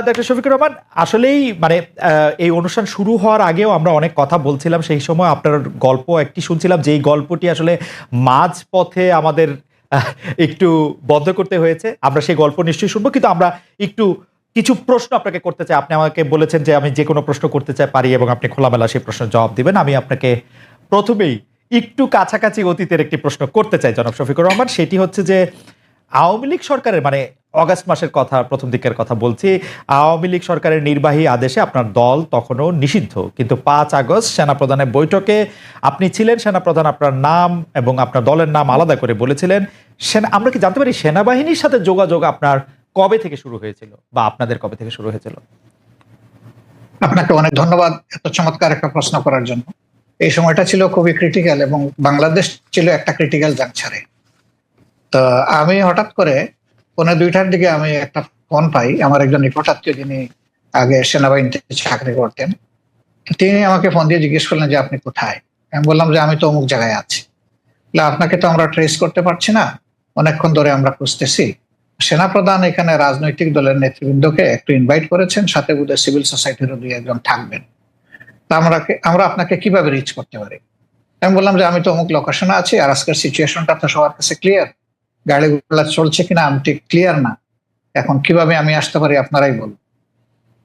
Doctor Shafiqur Rahman, আসলেই মানে এই অনুষ্ঠান শুরু হওয়ার আগেও আমরা অনেক কথা বলছিলাম। সেই সময় আপনার গল্প একটি শুনছিলাম, যেই গল্পটি আসলে মাঝপথে আমাদের একটু বন্ধ করতে হয়েছে। আমরা সেই গল্প নিশ্চয়ই শুনবো, কিন্তু আমরা একটু কিছু প্রশ্ন আপনাকে করতে চাই। আপনি আমাকে বলেছেন যে আমি যে কোনো প্রশ্ন করতে চাই পারি, এবং আপনি খোলামেলা সেই প্রশ্নের জবাব দিবেন। আমি আপনাকে প্রথমেই একটু কাছাকাছি অতীতের একটি প্রশ্ন করতে চাই জনাব শফিকুর রহমান। সেটি হচ্ছে যে আওয়ামী লীগ সরকারের মানে অগাস্ট মাসের কথা, প্রথম দিকের কথা বলছি। আওয়ামী লীগ সরকারের নির্বাহী আদেশে আপনার দল তখনও নিষিদ্ধ, কিন্তু 5 আগস্ট সেনাপ্রধানের বৈঠকে আপনি ছিলেন। সেনাপ্রধান আপনার নাম এবং আপনার দলের নাম আলাদা করে বলেছিলেন। আমরা কি জানতে পারি সেনাবাহিনীর সাথে যোগাযোগ আপনার কবে থেকে শুরু হয়েছিল, বা আপনাদের কবে থেকে শুরু হয়েছিল? আপনাকে অনেক ধন্যবাদ এত চমৎকার একটা প্রশ্ন করার জন্য। এই সময়টা ছিল খুবই ক্রিটিক্যাল এবং বাংলাদেশ ছিল একটা ক্রিটিক্যাল জাংশনে। তো আমি হঠাৎ করে 1:30টার দিকে আমি একটা ফোন পাই আমার একজন নিকটাত্মীয়, যিনি আগে সেনাবাহিনীতে চাকরি করতেন। তিনি আমাকে ফোন দিয়ে জিজ্ঞেস করলেন যে আপনি কোথায়। আমি বললাম যে আমি তো অমুক জায়গায় আছি। আপনাকে তো আমরা ট্রেস করতে পারছি না, অনেকক্ষণ ধরে আমরা খুঁজতেছি। সেনাপ্রধান এখানে রাজনৈতিক দলের নেতৃবৃন্দকে একটু ইনভাইট করেছেন, সাথে বোধহয় সিভিল সোসাইটিরও 2-1 জন থাকবেন। তা আমরা আপনাকে কিভাবে রিচ করতে পারি? আমি বললাম যে আমি তো অমুক লোকেশনে আছি, আর আজকের সিচুয়েশনটা তো সবার কাছে ক্লিয়ার, গাড়িগুলো চলছে কিনা আমি ঠিক ক্লিয়ার না, এখন কিভাবে আমি আসতে পারি আপনারাই বলুন।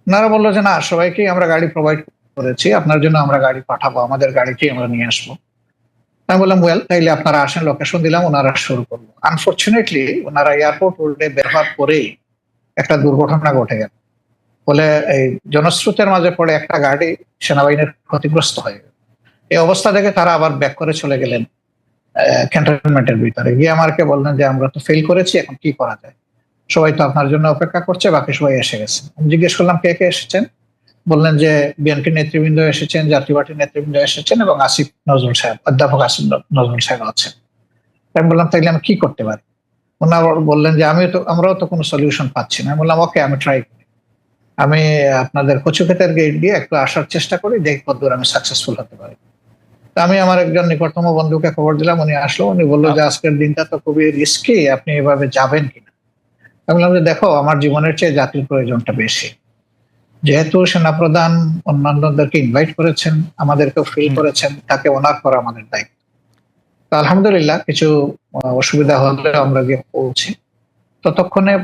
ওনারা বললো যে না, সবাইকেই আমরা গাড়ি প্রোভাইড করেছি, আপনার জন্য আমরা গাড়ি পাঠাবো, আমাদের গাড়িকেই আমরা নিয়ে আসবো। আমি বললাম ওয়েল, তাইলে আপনারা আসেন, লোকেশন দিলাম, ওনারা শুরু করবো। আনফর্চুনেটলি ওনারা এয়ারপোর্ট রোডে বের হওয়ার পরেই একটা দুর্ঘটনা ঘটে গেল। ফলে এই জনস্রোতের মাঝে পড়ে একটা গাড়ি সেনাবাহিনীর ক্ষতিগ্রস্ত হয়ে গেল। এই অবস্থা দেখে তারা আবার ব্যাক করে চলে গেলেন ক্যান্টনমেন্টের ভিতরে। গিয়ে আমাকে বললেন যে আমরা তো ফেল করেছি, এখন কি করা যায়, সবাই তো আপনার জন্য অপেক্ষা করছে, বাকি সবাই এসে গেছে। আমি জিজ্ঞেস করলাম কে কে এসেছেন। বললেন যে বিএনপি নেতৃবৃন্দ এসেছেন, জাতীয় পার্টির নেতৃবৃন্দ এসেছেন, এবং আসিফ নজরুল সাহেব, অধ্যাপক আসিফ নজরুল সাহেব আছেন। আমি বললাম তাইলে আমি কি করতে পারি? ওনারা বললেন যে আমরাও তো কোনো সলিউশন পাচ্ছি না। আমি বললাম ওকে, আমি ট্রাই করি, আমি আপনাদের কচুক্ষেতের গেট দিয়ে একটু আসার চেষ্টা করি, দেখি কতদূর আমি সাকসেসফুল হতে পারি। আমি আমার একজন নিকটতম বন্ধুকে খবর দিলাম, উনি আসলো, উনি বললো যে আজকের দিনটা তো খুবই রিস্কি, আপনি এভাবে যাবেন কিনা। আমি বললাম যে দেখো, আমার জীবনের চেয়ে জাতির প্রয়োজনটা বেশি, যেহেতু সেনাপ্রধান অন্যান্যদেরকে ইনভাইট করেছেন, আমাদেরকেও ফিল করেছেন, তাকে অনার করা আমাদের দায়িত্ব। তো আলহামদুলিল্লাহ কিছু অসুবিধা হলে আমরা গিয়ে পৌঁছি। ততক্ষণে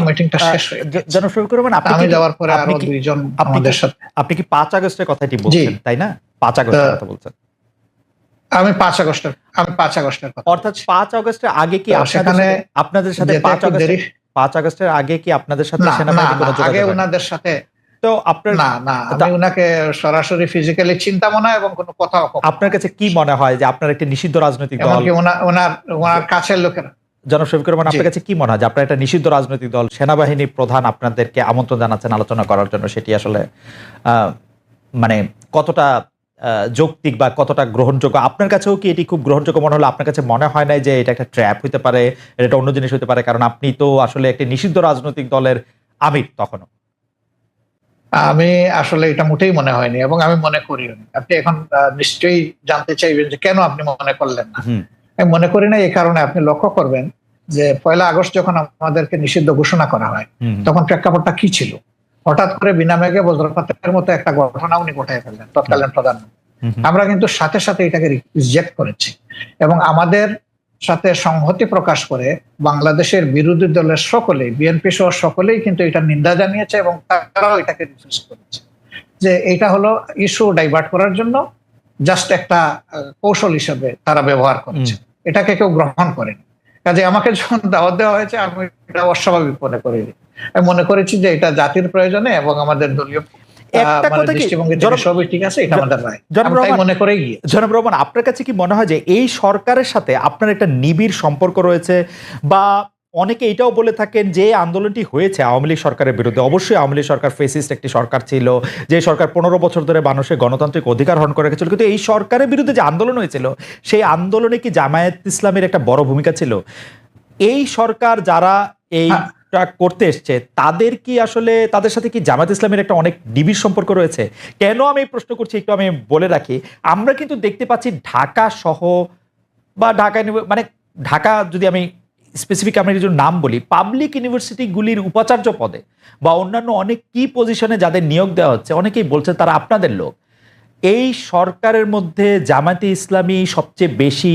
মিটিংটা শেষ হয়ে গেছে। আমি যাওয়ার পরে আরো 2 জন আমাদের সাথে। আপনি কি 5 আগস্টের কথাটি বলছেন, তাই না? 5 আগস্টের কথা বলছেন। আমি 5 আগস্টের কথা। অর্থাৎ 5 আগস্টের আগে কি আপনাদের সাথে 5 আগস্টের আগে কি আপনাদের সাথে সেনাবাহিনী কোনো যোগাযোগ? আগে ওনাদের সাথে তো আপনার না, আমি ওনাকে সরাসরি ফিজিক্যালি চিন্তাও না এবং কোনো কথাও। আপনার কাছে কি মনে হয় যে আপনার একটা নিষিদ্ধ রাজনৈতিক দল, ওনার কাছের লোকেরা, জনাব শফিকুর রহমান, আপনার কাছে কি মনে হয় যে আপনার একটা নিষিদ্ধ রাজনৈতিক দল, সেনাবাহিনী প্রধান আপনাদেরকে আমন্ত্রণ জানাচ্ছেন আলোচনা করার জন্য, সেটি আসলে মানে কতটা যৌক্তিক বা কতটা গ্রহণযোগ্য? আপনার কাছেও কি এটি খুব গ্রহণযোগ্য মনে হলো? আপনার কাছে মনে হয় নাই যে এটা একটা ট্র্যাপ হতে পারে, এটা অন্য জিনিস হতে পারে? কারণ আপনি তো আসলে একটা নিষিদ্ধ রাজনৈতিক দলের আমির তখনও। আমি আসলে এটা মোটেই মনে হয়নি, এবং আমি মনে করিও নি। আপনি এখন নিশ্চয়ই জানতে চাইবেন যে কেন আপনি মনে করলেন না। আমি মনে করি না এই কারণে, আপনি লক্ষ্য করবেন যে 1 আগস্ট যখন আমাদেরকে নিষিদ্ধ ঘোষণা করা হয়, তখন প্রেক্ষাপটটা কি ছিল? হঠাৎ করে বিনা মেঘে বজ্রপাতের মতো একটা ঘটনা উনি ঘটায় ফেললেন, তৎকালীন প্রধানমন্ত্রী। আমরা কিন্তু সাথে সাথে এটাকে রিজেক্ট করেছি, এবং আমাদের সাথে সংহতি প্রকাশ করে বাংলাদেশের বিরোধী দলের সকলেই, বিএনপি সহ সকলেই কিন্তু এটা নিন্দা জানিয়েছে, এবং তারাও এটাকে রিফিউজ করেছে যে এটা হলো ইস্যু ডাইভার্ট করার জন্য জাস্ট একটা কৌশল হিসেবে তারা ব্যবহার করেছে, এটাকে কেউ গ্রহণ করেনি। কাজে আমাকে যখন দাওয়াত দেওয়া হয়েছে, আমি এটা অস্বাভাবিক মনে করিনি। আমি মনে করেছি যে এটা জাতির প্রয়োজনে এবং আমাদের দলীয় জনাব রহমান, আপনার কাছে কি মনে হয় যে এই সরকারের সাথে আপনার একটা নিবিড় সম্পর্ক রয়েছে? বা অনেকে এটাও বলে থাকেন যে আন্দোলনটি হয়েছে আওয়ামী লীগ সরকারের বিরুদ্ধে, অবশ্যই আওয়ামী লীগ সরকার ফেসিস্ট একটি সরকার ছিল, যে সরকার 15 বছর ধরে মানুষের গণতান্ত্রিক অধিকার হরণ করে রেখেছিল, কিন্তু এই সরকারের বিরুদ্ধে যে আন্দোলন হয়েছিল, সেই আন্দোলনে কি জামায়াত ইসলামের একটা বড় ভূমিকা ছিল? এই সরকার যারা এইটা করতে এসছে, তাদের কি আসলে, তাদের সাথে কি জামায়াত ইসলামের একটা অনেক নিবিড় সম্পর্ক রয়েছে? কেন আমি এই প্রশ্ন করছি একটু আমি বলে রাখি। আমরা কিন্তু দেখতে পাচ্ছি ঢাকা সহ বা ঢাকায়, মানে ঢাকা যদি আমি স্পেসিফিক আমরা কিছু নাম বলি, পাবলিক ইউনিভার্সিটিগুলির উপাচার্য পদে বা অন্যান্য অনেক কি পজিশনে যাদের নিয়োগ দেওয়া হচ্ছে, অনেকেই বলছে তারা আপনাদের লোক। এই সরকারের মধ্যে জামায়াতে ইসলামী সবচেয়ে বেশি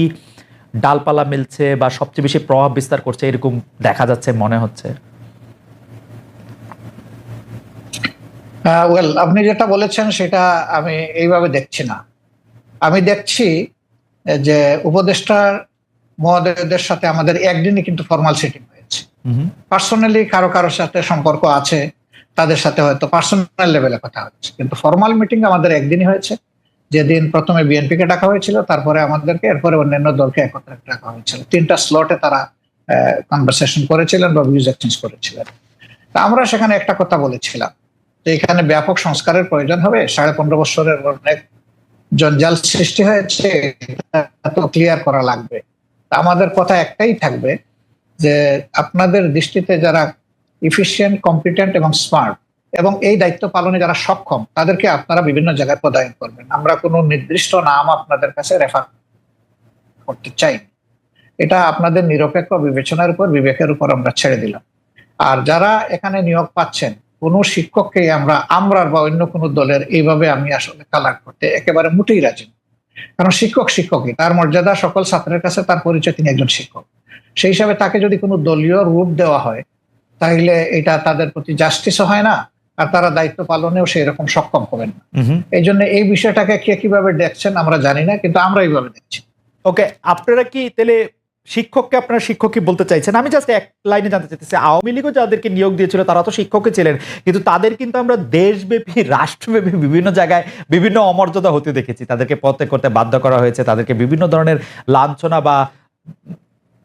ডালপালা মেলছে বা সবচেয়ে বেশি প্রভাব বিস্তার করছে, এরকম দেখা যাচ্ছে, মনে হচ্ছে। ওয়েল, আপনি যেটা বলেছেন সেটা আমি এইভাবে দেখছি না। আমি দেখছি যে উপদেষ্টার মহোদয়দের সাথে আমাদের একদিনই কিন্তু ফর্মাল সিটিং হয়েছে। পার্সোনালি কারো কারোর সাথে সম্পর্ক আছে, তাদের সাথে হয়তো পার্সোনাল লেভেলে কথা হচ্ছে, কিন্তু ফর্মাল মিটিং আমাদের একদিনই হয়েছে, যেদিন প্রথমে বিএনপিকে ডাকা হয়েছিল, তারপরে আমাদেরকে, এরপরে অন্যান্য দলকে একত্রে ডাকা হয়েছিল। 3টা স্লটে তারা কনভারসেশন করেছিলেন বা ভিউজ এক্সচেঞ্জ করেছিলেন। তা আমরা সেখানে একটা কথা বলেছিলাম যে এখানে ব্যাপক সংস্কারের প্রয়োজন হবে। 15.5 বছরের অনেক জঞ্জাল সৃষ্টি হয়েছে, এত ক্লিয়ার করা লাগবে। আমাদের কথা একটাই থাকবে যে আপনাদের দৃষ্টিতে যারা ইফিশিয়েন্ট, কম্পিটেন্ট এবং স্মার্ট এবং এই দায়িত্ব পালনে যারা সক্ষম, তাদেরকে আপনারা বিভিন্ন জায়গায় পদায়ন করবেন। আমরা কোনো নির্দিষ্ট নাম আপনাদের কাছে রেফার করতে চাই, এটা আপনাদের নিরপেক্ষ বিবেচনার উপর, বিবেকের উপর আমরা ছেড়ে দিলাম। আর যারা এখানে নিয়োগ পাচ্ছেন, কোনো শিক্ষককে আমরা বা অন্য কোনো দলের এইভাবে আমি আসলে কালার করতে একেবারে মোটেই রাজি না। কারণ শিক্ষক শিক্ষকই, তার মর্যাদা সকল ছাত্রের কাছে, তার পরিচয়, তিনি একজন শিক্ষক। সেই হিসাবে তাকে যদি কোনো দলীয় রূপ দেওয়া হয়, তাহলে এটা তাদের প্রতি জাস্টিসও হয় না, আর তারা দায়িত্ব পালনেও সেই রকম সক্ষম হবেন না। এই জন্য এই বিষয়টাকে কে কিভাবে দেখছেন আমরা জানি না, কিন্তু আমরা এইভাবে দেখছি। ওকে, আপনারা কি তাহলে শিক্ষককে আপনারা শিক্ষকই বলতে চাইছেন? আমি জাস্ট এক লাইনে জানতে চাইতেছি, আওয়ামী লীগও যাদেরকে নিয়োগ দিয়েছিল তারা তো শিক্ষকই ছিলেন, কিন্তু তাদের কিন্তু আমরা দেশব্যাপী, রাষ্ট্রব্যাপী বিভিন্ন জায়গায় বিভিন্ন অমর্যাদা হতে দেখেছি। তাদেরকে পদে করতে বাধ্য করা হয়েছে, তাদেরকে বিভিন্ন ধরনের লাঞ্ছনা বা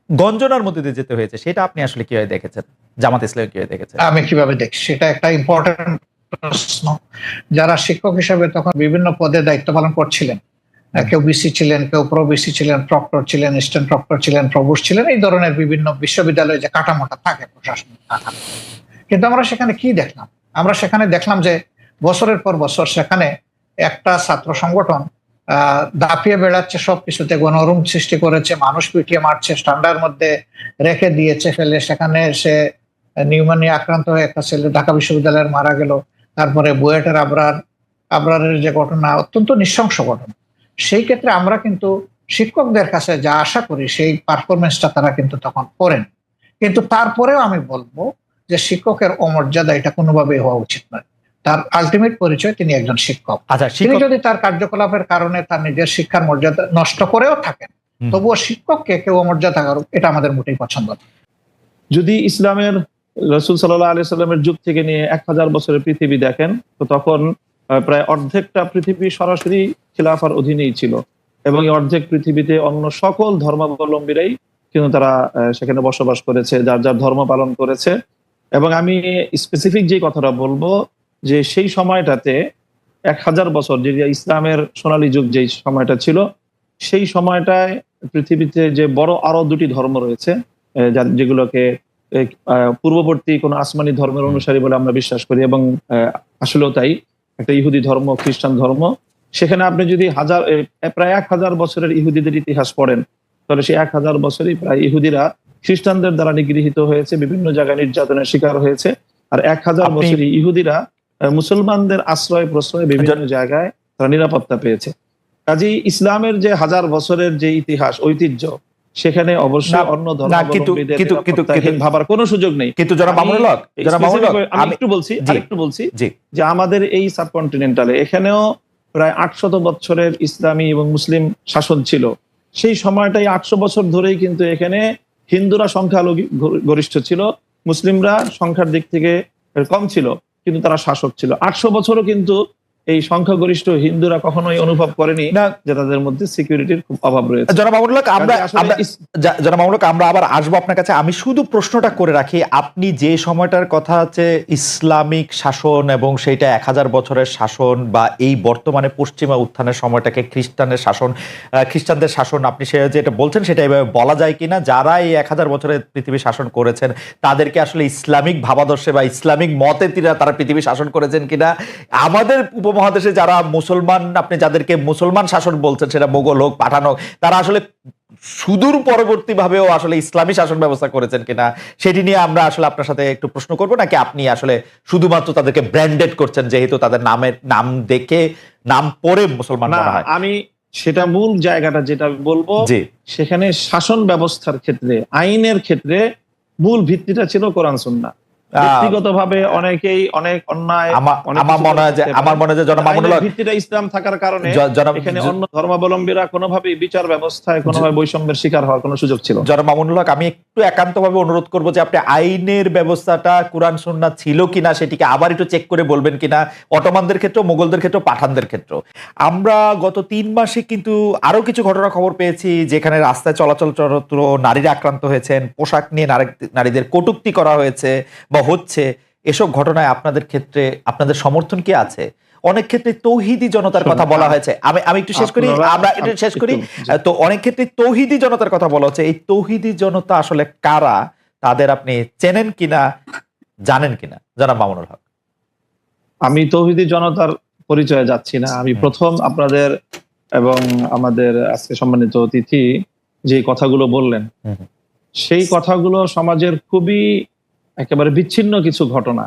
গঞ্জনার মধ্যে দিয়ে যেতে হয়েছে। সেটা আপনি আসলে কিভাবে দেখেছেন? জামাত ইসলামী কিভাবে দেখেছেন? আমি কিভাবে দেখছি সেটা একটা ইম্পর্টেন্ট প্রশ্ন। যারা শিক্ষক হিসেবে তখন বিভিন্ন পদে দায়িত্ব পালন করছিলেন, কেউ বিসি ছিলেন, কেউ প্রবিসি ছিলেন, প্রক্টর ছিলেন, স্ট্যান্ড প্রক্টর ছিলেন, প্রভোস্ট ছিলেন, এই ধরনের বিভিন্ন বিশ্ববিদ্যালয়ে যে কাঠামোটা থাকে, প্রশাসনিক কাঠামো। কিন্তু আমরা সেখানে কি দেখলাম? আমরা সেখানে দেখলাম যে বছরের পর বছর সেখানে একটা ছাত্র সংগঠন দাপিয়ে বেড়াচ্ছে, সবকিছুতে গণরুম সৃষ্টি করেছে, মানুষ পিটিয়ে মারছে, স্ট্যান্ডার মধ্যে রেখে দিয়েছে ফেলে। সেখানে সে নিউমোনিয়া আক্রান্ত হয়ে একটা ছেলে ঢাকা বিশ্ববিদ্যালয়ের মারা গেল। তারপরে বুয়েটের আবরারের যে ঘটনা, অত্যন্ত নৃশংস ঘটনা। সেই ক্ষেত্রে আমরা কিন্তু শিক্ষকদের কাছে যা আশা করি সেই পারফরমেন্সটা তারা কিন্তু তখন করেন। কিন্তু তারপরেও আমি বলবো যে শিক্ষকের অমর্যাদা এটা কোনোভাবেই হওয়া উচিত নয়। তার আলটিমেট পরিচয় তিনি একজন শিক্ষক। আচ্ছা, তিনি যদি তার কার্যকলাপের কারণে তার নিজের শিক্ষার মর্যাদা নষ্ট করেও থাকেন, তবুও শিক্ষককে কেউ অমর্যাদা করুক, এটা আমাদের মোটেই পছন্দ না। যদি ইসলামের রাসূল সাল্লাল্লাহু আলাইহি সাল্লামের যুগ থেকে নিয়ে 1000 বছরের পৃথিবী দেখেন, তো তখন প্রায় অর্ধেকটা পৃথিবী সরাসরি খিলাফার অধীনেই ছিল, এবং এই অর্ধেক পৃথিবীতে অন্য সকল ধর্মাবলম্বীরাই কিন্তু তারা সেখানে বসবাস করেছে, যার যার ধর্ম পালন করেছে। এবং আমি স্পেসিফিক যে কথাটা বলবো যে সেই সময়টাতে 1000 বছর, যে ইসলামের সোনালী যুগ যেই সময়টা ছিল, সেই সময়টায় পৃথিবীতে যে বড় আরো 2টি ধর্ম রয়েছে, যেগুলোকে পূর্ববর্তী কোন আসমানি ধর্মের অনুসারী বলে আমরা বিশ্বাস করি, এবং আসলেও তাই, একটা ইহুদি ধর্ম, খ্রিস্টান ধর্ম। সেখানে আপনি যদি প্রায় 1000 বছরের ইহুদিদের ইতিহাস পড়েন, তাহলে সেই 1000 বছরই প্রায় ইহুদিরা খ্রিস্টানদের দ্বারা নিগৃহীত হয়েছে, বিভিন্ন জায়গায় নির্যাতনের শিকার হয়েছে। আর 1000 বছরই ইহুদিরা মুসলমানদের আশ্রয় প্রশ্রয় বিভিন্ন জায়গায় তারা নিরাপত্তা পেয়েছে। কাজেই ইসলামের যে 1000 বছরের যে ইতিহাস, ঐতিহ্য, সেখানে অবশ্যই অন্য ধর্মাবলম্বীদের ভাবার কোনো সুযোগ নেই। কিন্তু আমি একটু বলছি যে আমাদের এই সাবকন্টিনেন্টালে এখানেও প্রায় 800 বছরের ইসলামী এবং মুসলিম শাসন ছিল। সেই সময়টাই 800 বছর ধরেই কিন্তু এখানে হিন্দুরা সংখ্যাগরিষ্ঠ ছিল, মুসলিমরা সংখ্যার দিক থেকে কম ছিল, কিন্তু তারা শাসক ছিল। 800 বছরও কিন্তু এই সংখ্যাগরিষ্ঠ হিন্দুরা কখনোই অনুভব করেনি যে তাদের মধ্যে সিকিউরিটির খুব অভাব রয়েছে। জনাব আমরা আবার আসবো আপনার কাছে। আমি শুধু প্রশ্নটা করে রাখি, আপনি যে সময়টার কথা আছে ইসলামিক শাসন এবং সেইটা 1000 বছরের শাসন, বা এই বর্তমানে পশ্চিমা উত্থানের সময়টাকে খ্রিস্টানদের শাসন, আপনি সে যেটা বলছেন সেটা এভাবে বলা যায় কিনা? যারা এই 1000 বছরের পৃথিবী শাসন করেছেন তাদেরকে আসলে ইসলামিক ভাবাদর্শে বা ইসলামিক মতে তারা পৃথিবী শাসন করেছেন কিনা? আমাদের উপমহাদেশে যারা মুসলমান, আপনি যাদেরকে মুসলমান শাসন বলছেন, সেটা মোগল হোক, পাঠান হোক, তারা আসলে সুদূর পরবর্তী ভাবেও আসলে ইসলামী শাসন ব্যবস্থা করেছেন কিনা সেটি নিয়ে আমরা আসলে আপনার সাথে একটু প্রশ্ন করবো, নাকি আপনি আসলে শুধুমাত্র তাদেরকে ব্র্যান্ডেড করছেন যেহেতু তাদের নাম দেখে নাম পড়ে মুসলমান না, মনে হয়? আমি সেটা মূল জায়গাটা যেটা বলবো, জি, সেখানে শাসন ব্যবস্থার ক্ষেত্রে, আইনের ক্ষেত্রে মূল ভিত্তিটা ছিল কোরআন সুন্নাহ। ব্যক্তিগতভাবে অনেকেই অনেক অন্যায়, আমার মনে হয় যে জনাব মামুনুল হক, ভিত্তিটা ইসলাম থাকার কারণে এখানে জনাব অন্য ধর্মাবলম্বীরা কোনোভাবেই বিচার ব্যবস্থায় কোনোভাবে বৈষম্যের শিকার হওয়ার কোনো সুযোগ ছিল না। জনাব মামুনুল হক, আমি একটু একান্তভাবে অনুরোধ করবো যে আপনি আইনের ব্যবস্থাটা কোরআন সুন্নাহ ছিল কিনা সেটিকে আবার একটু চেক করে বলবেন কিনা, অটোমানদের ক্ষেত্রে, মোগলদের ক্ষেত্রে, পাঠানদের ক্ষেত্রে। আমরা গত 3 মাসে কিন্তু আরো কিছু ঘটনা খবর পেয়েছি যেখানে রাস্তায় চলাচলরত নারীরা আক্রান্ত হয়েছেন, পোশাক নিয়ে নারীদের কটূক্তি করা হয়েছে বা হচ্ছে। এসব ঘটনায় আপনাদের ক্ষেত্রে আপনাদের সমর্থন কি আছে? অনেক ক্ষেত্রে তৌহিদি জনতার কথা বলা হয়েছে। আমি একটু শেষ করি, আমরা একটু শেষ করি। তো অনেক ক্ষেত্রে তৌহিদি জনতার কথা বলা হচ্ছে। এই তৌহিদি জনতা আসলে কারা, তাদের আপনি চেনেন কিনা, জানেন কিনা, জনাব মামুনুল হক? আমি তৌহিদি জনতার পরিচয়ে যাচ্ছি না। আমি প্রথম আপনাদের এবং আমাদের আজকে সম্মানিত অতিথি যে কথাগুলো বললেন, সেই কথাগুলো সমাজের খুবই একেবারে বিচ্ছিন্ন কিছু ঘটনা।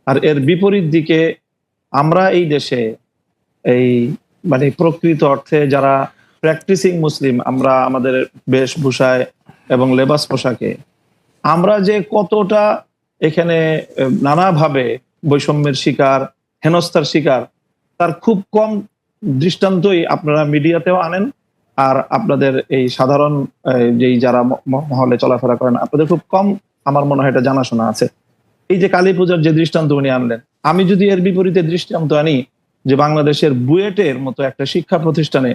আর এর বিপরীত দিকে আমরা এই দেশে এই মানে প্রকৃত অর্থে যারা প্র্যাকটিসিং মুসলিম, আমরা আমাদের বেশভূষায় এবং লেবাস পোশাকে আমরা যে কতটা এখানে নানাভাবে বৈষম্যের শিকার, হেনস্থার শিকার, তার খুব কম দৃষ্টান্তই আপনারা মিডিয়াতেও আনেন। আর আপনাদের এই সাধারণ যেই যারা মহলে চলাফেরা করেন, আপনাদের খুব কম আমার মনে হয় এটা জানাশোনা আছে। এই যে কালী পূজার যে দৃষ্টান্ত উনি আনলেন, আমি যদি এর বিপরীতে দৃষ্টান্ত আনি যে বাংলাদেশের বুয়েটের মতো একটা শিক্ষা প্রতিষ্ঠানে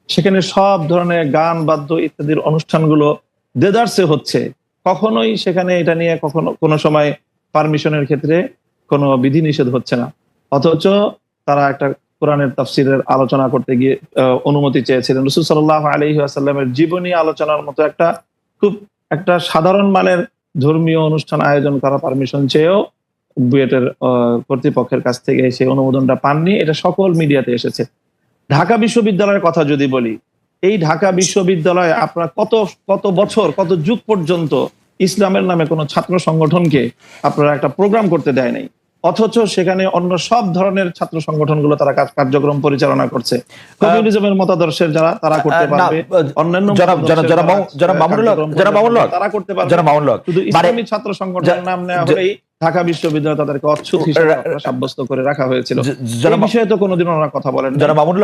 সেখানে সব ধরনের গান, বাদ্য ইত্যাদির অনুষ্ঠানগুলো দেদারসে হচ্ছে, কখনোই সেখানে এটা নিয়ে কখনো কোনো সময় পারমিশনের ক্ষেত্রে কোনো বিধিনিষেধ হচ্ছে না, অথচ তারা একটা কোরআনের তাফসিরের আলোচনা করতে গিয়ে অনুমতি চেয়েছিলেন। রাসূল সাল্লাল্লাহু আলাইহি ওয়াসাল্লামের জীবনী আলোচনার মতো খুব একটা সাধারণ মানের ধর্মীয় অনুষ্ঠান আয়োজন করা পারমিশন চেয়েও বুয়েটের কর্তৃপক্ষের কাছ থেকে সেই অনুমোদনটা পাননি। এটা সকল মিডিয়াতে এসেছে। ঢাকা বিশ্ববিদ্যালয়ের কথা যদি বলি, এই ঢাকা বিশ্ববিদ্যালয়ে আপনার কত বছর, কত যুগ পর্যন্ত ইসলামের নামে কোনো ছাত্র সংগঠনকে আপনারা একটা প্রোগ্রাম করতে দেয় নাই, অথচ সেখানে অন্য সব ধরনের ছাত্র সংগঠনগুলো তারা কার্যক্রম পরিচালনা করছে। কমিউনিজমের মতাদর্শের যারা তারা করতে পারবে, অন্যান্য তারা করতে পারবে, শুধু ইসলামী ছাত্র সংগঠনের নাম নেওয়া হলেই ঢাকা বিশ্ববিদ্যালয় তাদেরকে অচ্ছুত হিসেবে সাব্যস্ত করে রাখা হয়েছিল। এই বিষয়ে তো কোনোদিন ওনারা কথা বলেন। জনাব মামুনুল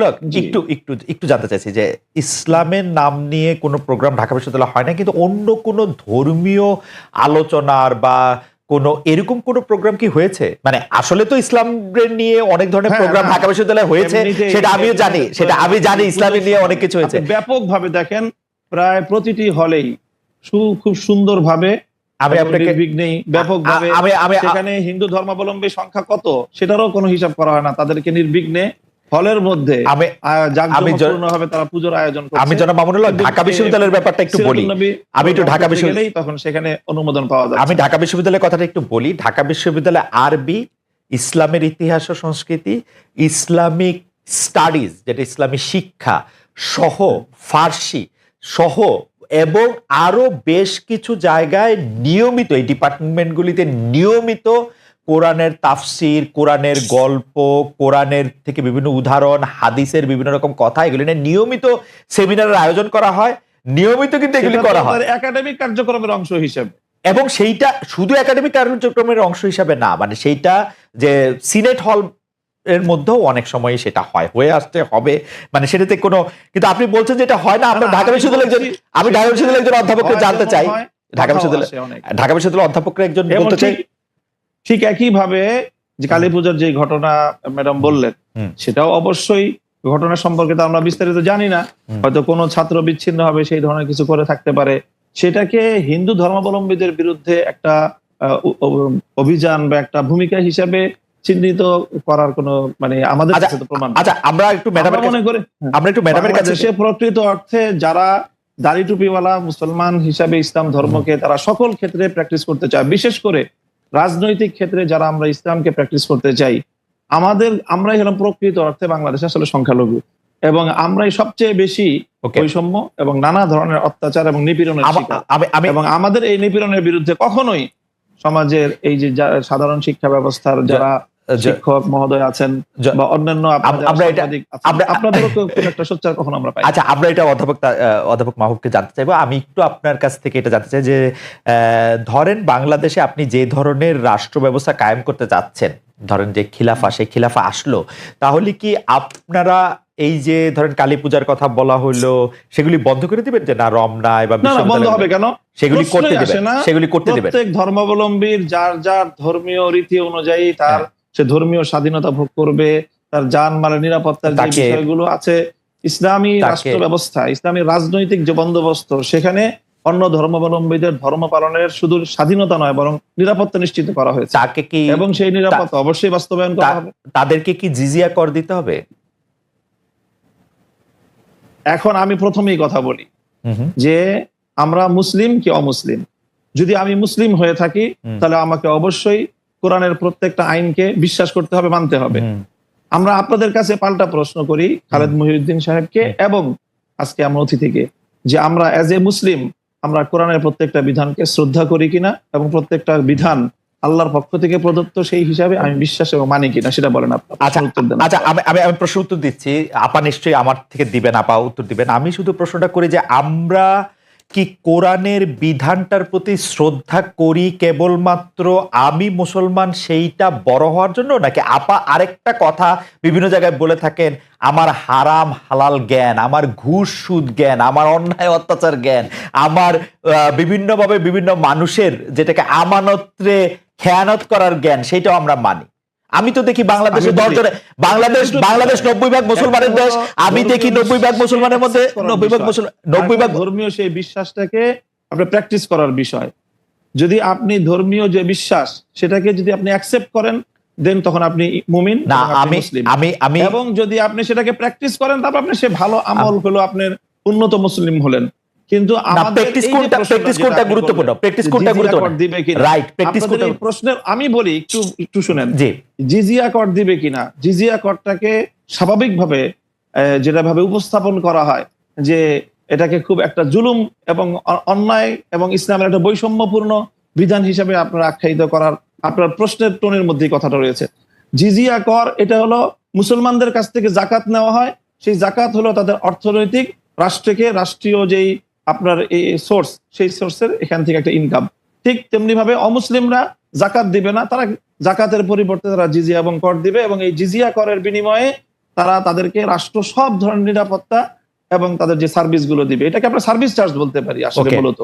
হক, একটু জানতে চাইছি যে ইসলামের নাম নিয়ে কোনো প্রোগ্রাম ঢাকা বিশ্ববিদ্যালয় হয় না, কিন্তু অন্য কোনো ধর্মীয় আলোচনার বা কোনো এরকম কোনো প্রোগ্রাম কি হয়েছে? মানে আসলে তো ইসলাম নিয়ে অনেক ধরনের প্রোগ্রাম ঢাকা বিশ্ববিদ্যালয়ে হয়েছে, সেটা আমিও জানি, ইসলামের নিয়ে অনেক কিছু হয়েছে। ব্যাপকভাবে দেখেন, প্রায় প্রতিটি হলেই খুব সুন্দরভাবে আমি আপনাকে ব্যাপকভাবে সেখানে হিন্দু ধর্মাবলম্বী সংখ্যা কত সেটারও কোনো হিসাব করা হয় না, তাদেরকে নির্বিঘ্নে হলের মধ্যে জাঁকজমকপূর্ণভাবে তারা পূজার আয়োজন করছে। আমি জনাব মামুনুল হক, ঢাকা বিশ্ববিদ্যালয়ের ব্যাপারটা একটু বলি। আমি একটু ঢাকা বিশ্ববিদ্যালয়, তখন সেখানে অনুমোদন পাওয়া যায়। আমি ঢাকা বিশ্ববিদ্যালয়ের কথাটা একটু বলি। ঢাকা বিশ্ববিদ্যালয়ে আরবি, ইসলামের ইতিহাস ও সংস্কৃতি, ইসলামিক স্টাডিজ যেটা ইসলামী শিক্ষা সহ, ফার্সি সহ এবং আরো বেশ কিছু জায়গায় নিয়মিত এই ডিপার্টমেন্টগুলিতে নিয়মিত কোরআনের তাফসির, কোরআনের গল্প, কোরআনের থেকে বিভিন্ন উদাহরণ, হাদিসের বিভিন্ন রকম কথা, এগুলি নিয়ে নিয়মিত সেমিনারের আয়োজন করা হয়। নিয়মিত কিন্তু এগুলি করা হয় একাডেমিক কার্যক্রমের অংশ হিসেবে, এবং সেইটা শুধু একাডেমিক কার্যক্রমের অংশ হিসাবে না, মানে সেইটা যে সিনেট হল এর মধ্যেও অনেক সময় সেটা হয়ে আসতে হবে, মানে সেটাতে কোনো, কিন্তু আপনি বলছেন যে এটা হয় না। আমরা ঢাকা বিশ্ববিদ্যালয়ের একজন অধ্যাপককে জানতে চাই, ঢাকা বিশ্ববিদ্যালয়ের অধ্যাপকরা একজন বলতে চাই। ঠিক একই ভাবে যে কালী পূজার যে ঘটনা ম্যাডাম বললেন, সেটাও অবশ্যই ঘটনা সম্পর্কে তো আমরা বিস্তারিত জানি না, হয়তো কোনো ছাত্র বিচ্ছিন্ন হবে সেই ধরনের কিছু করে থাকতে পারে, সেটাকে হিন্দু ধর্মাবলম্বীদের বিরুদ্ধে একটা অভিযান বা একটা ভূমিকা হিসাবে চিহ্নিত করার কোনো মানে আমাদের কাছে তো প্রমাণ। আচ্ছা, আমরা একটু ম্যাডামের কাছে, সে প্রকৃত অর্থে যারা দাড়ি টুপিওয়ালা মুসলমান হিসাবে ইসলাম ধর্মকে তারা সকল ক্ষেত্রে প্র্যাকটিস করতে চায়, বিশেষ করে রাজনৈতিক ক্ষেত্রে যারা আমরা ইসলামকে প্র্যাকটিস করতে চাই, আমরাই হলাম প্রকৃত অর্থে বাংলাদেশে আসলে সংখ্যালঘু, এবং আমরাই সবচেয়ে বেশি ওকে বৈষম্য এবং নানা ধরনের অত্যাচার এবং নিপীড়নের শিকার। আমি এবং আমাদের এই নিপীড়নের বিরুদ্ধে কখনোই সমাজের এই যে সাধারণ শিক্ষা ব্যবস্থার যারা শিক্ষক মহোদয় আছেন বা অন্যান্য আপনাদেরও খুব একটা সোচ্চার কখনো আমরা পাই। আচ্ছা, আমরা এটা অধ্যাপক মাহবুবকে জানতে চাইবো। আমি একটু আপনার কাছ থেকে এটা জানতে চাই যে ধরেন বাংলাদেশে আপনি যে ধরনের রাষ্ট্র ব্যবস্থা কায়েম করতে চাচ্ছেন, ধরেন যে খিলাফা, সেই খিলাফা আসলো, তাহলে কি আপনারা এই যে ধরেন কালী পূজার কথা বলা হলো সেগুলি বন্ধ করে দিবেন? যে না, রমনায় বা বন্ধ হবে কেন? সেগুলি করতে দিবেন, সেগুলি করতে দিবেন। প্রত্যেক ধর্মাবলম্বীর যার যার ধর্মীয় রীতি অনুযায়ী তার সে ধর্মীয় স্বাধীনতা ভোগ করবে, তার জানমালের নিরাপত্তার যে বিষয়গুলো আছে, ইসলামী রাষ্ট্র ব্যবস্থা, ইসলামী রাজনৈতিক যে বন্দোবস্ত, সেখানে অন্য ধর্মাবলম্বীদের ধর্ম পালনের শুধু স্বাধীনতা নয় বরং নিরাপত্তা নিশ্চিত করা হয়েছে, এবং সেই নিরাপত্তা অবশ্যই বাস্তবায়ন করা হবে। তাদেরকে কি জিজিয়া কর দিতে হবে? এখন আমি প্রথমেই কথা বলি যে আমরা মুসলিম কি অমুসলিম। যদি আমি মুসলিম হয়ে থাকি তাহলে আমাকে অবশ্যই কোরআনের প্রত্যেকটা আইনকে বিশ্বাস করতে হবে, মানতে হবে। আমরা আপনাদের কাছে পাল্টা প্রশ্ন করি, খালেদ মহিউদ্দিন সাহেবকে এবং আজকে আমরা অতিথিকে, যে আমরা অ্যাজ এ মুসলিম আমরা কোরআনের প্রত্যেকটা বিধানকে শ্রদ্ধা করি কিনা এবং প্রত্যেকটা বিধান আল্লাহর পক্ষ থেকে প্রদত্ত সেই হিসাবে আমি বিশ্বাস এবং মানি কিনা, সেটা বলেন আপনার। আচ্ছা, আমি প্রশ্ন উত্তর দিচ্ছি, আপা নিশ্চয়ই আমার থেকে দিবেন, আপা উত্তর দিবেন। আমি শুধু প্রশ্নটা করি যে আমরা কি কোরআনের বিধানটার প্রতি শ্রদ্ধা করি কেবলমাত্র আমি মুসলমান সেইটা বড় হওয়ার জন্য, নাকি আপা আরেকটা কথা বিভিন্ন জায়গায় বলে থাকেন, আমার হারাম হালাল জ্ঞান, আমার ঘুষ সুদ জ্ঞান, আমার অন্যায় অত্যাচার জ্ঞান, আমার বিভিন্নভাবে বিভিন্ন মানুষের যেটাকে আমানতে খেয়ানত করার জ্ঞান, সেইটাও আমরা মানি। আমি তো দেখি বাংলাদেশে বাংলাদেশ 90% মুসলমানের দেশ, আমি দেখি 90% মুসলমানের মধ্যে 90% ধর্মীয় সেই বিশ্বাসটাকে আপনি প্র্যাকটিস করার বিষয়। যদি আপনি ধর্মীয় যে বিশ্বাস সেটাকে যদি আপনি অ্যাকসেপ্ট করেন, দেন তখন আপনি মুমিন না। আমি এবং যদি আপনি সেটাকে প্র্যাকটিস করেন, তারপর আপনি সে ভালো আমল হলো, আপনার উন্নত মুসলিম হলেন। কিন্তু প্র্যাকটিস কোনটা গুরুত্বপূর্ণ, প্র্যাকটিস কোনটা গুরুত্বপূর্ণ, দিবে কিনা, রাইট, প্র্যাকটিস কোনটা প্রশ্নের আমি বলি একটু শুনেন। জি, জিজিয়া কর দিবে কিনা, জিজিয়া করটাকে স্বাভাবিকভাবে যেটা ভাবে উপস্থাপন করা হয় যে এটাকে খুব একটা জুলুম এবং অন্যায় এবং ইসলামের একটা বৈষম্যপূর্ণ বিধান হিসেবে আপনার আখ্যায়িত করার আপনার প্রশ্নের টোনের মধ্যেই কথাটা রয়েছে। জিজিয়া কর এটা হলো মুসলমানদের কাছ থেকে জাকাত নেওয়া হয়, সেই জাকাত হলো তাদের অর্থনৈতিক রাষ্ট্রীয় যেই আপনার এই সোর্স, সেই সোর্সের এখান থেকে একটা ইনকাম। ঠিক তেমনি ভাবে অমুসলিমরা জাকাত দিবে না, তারা জাকাতের পরিবর্তে তারা জিজিয়া এবং কর দিবে, এবং এই জিজিয়া করের বিনিময়ে তারা তাদেরকে রাষ্ট্র সব ধরনের নিরাপত্তা এবং তাদের যে সার্ভিস গুলো দিবে, এটাকে আমরা সার্ভিস চার্জ বলতে পারি আসলে মূলত।